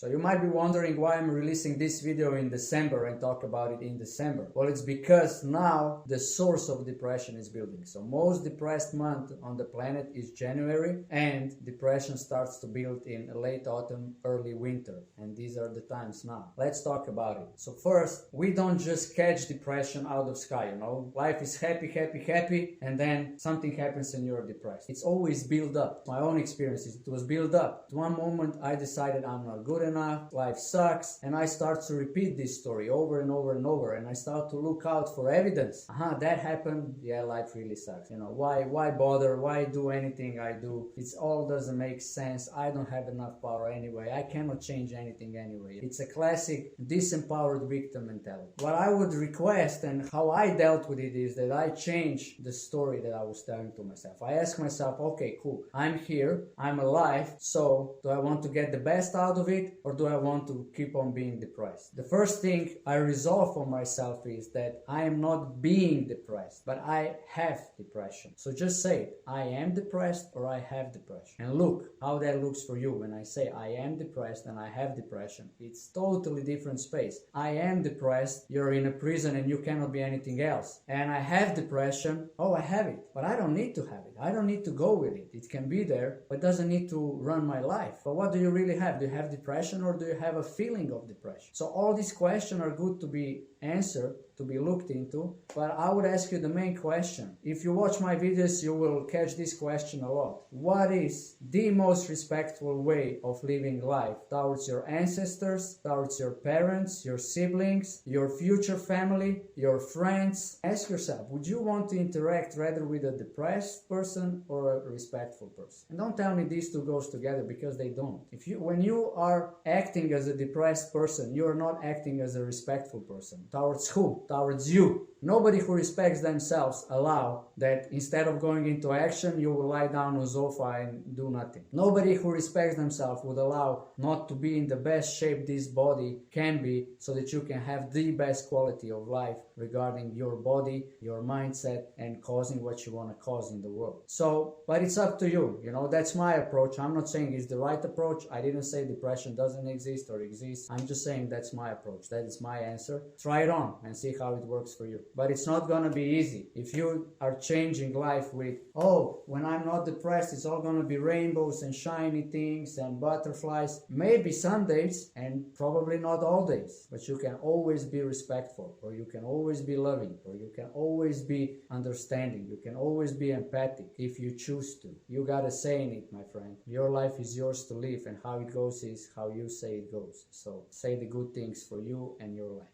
So you might be wondering why I'm releasing this video in December and talk about it in December. Well, it's because now the source of depression is building. So most depressed month on the planet is January, and depression starts to build in late autumn, early winter. And these are the times now. Let's talk about it. So first, we don't just catch depression out of sky, you know. Life is happy, happy, happy, and then something happens and you're depressed. It's always built up. My own experiences, it was built up. At one moment, I decided I'm not good enough, life sucks, and I start to repeat this story over and over and over, and I start to look out for evidence. That happened, yeah, life really sucks. You know, why bother? Why do anything I do? It all doesn't make sense. I don't have enough power anyway. I cannot change anything anyway. It's a classic disempowered victim mentality. What I would request and how I dealt with it is that I change the story that I was telling to myself. I ask myself, okay, cool, I'm here, I'm alive, so do I want to get the best out of it, or do I want to keep on being depressed? The first thing I resolve for myself is that I am not being depressed, but I have depression. So just say it, I am depressed or I have depression. And look how that looks for you. When I say I am depressed and I have depression, it's totally different space. I am depressed, you're in a prison and you cannot be anything else. And I have depression, oh, I have it, but I don't need to have it. I don't need to go with it. It can be there, but doesn't need to run my life. But what do you really have? Do you have depression or do you have a feeling of depression? So all these questions are good to be answered, to be looked into, but I would ask you the main question. If you watch my videos, you will catch this question a lot. What is the most respectful way of living life towards your ancestors, towards your parents, your siblings, your future family, your friends? Ask yourself, would you want to interact rather with a depressed person or a respectful person? And don't tell me these two goes together, because they don't. When you are acting as a depressed person, you are not acting as a respectful person. Towards who? Towards you. Nobody who respects themselves allow that instead of going into action, you will lie down on sofa and do nothing. Nobody who respects themselves would allow not to be in the best shape this body can be, so that you can have the best quality of life regarding your body, your mindset, and causing what you want to cause in the world. So, but it's up to you. You know, that's my approach. I'm not saying it's the right approach. I didn't say depression doesn't exist or exists. I'm just saying that's my approach. That is my answer. Try it on and see how it works for you. But it's not gonna be easy. If you are changing life with, oh, when I'm not depressed, it's all gonna be rainbows and shiny things and butterflies. Maybe some days, and probably not all days. But you can always be respectful, or you can always be loving, or you can always be understanding. You can always be empathic if you choose to. You got a say in it, my friend. Your life is yours to live, and how it goes is how you say it goes. So say the good things for you and your life.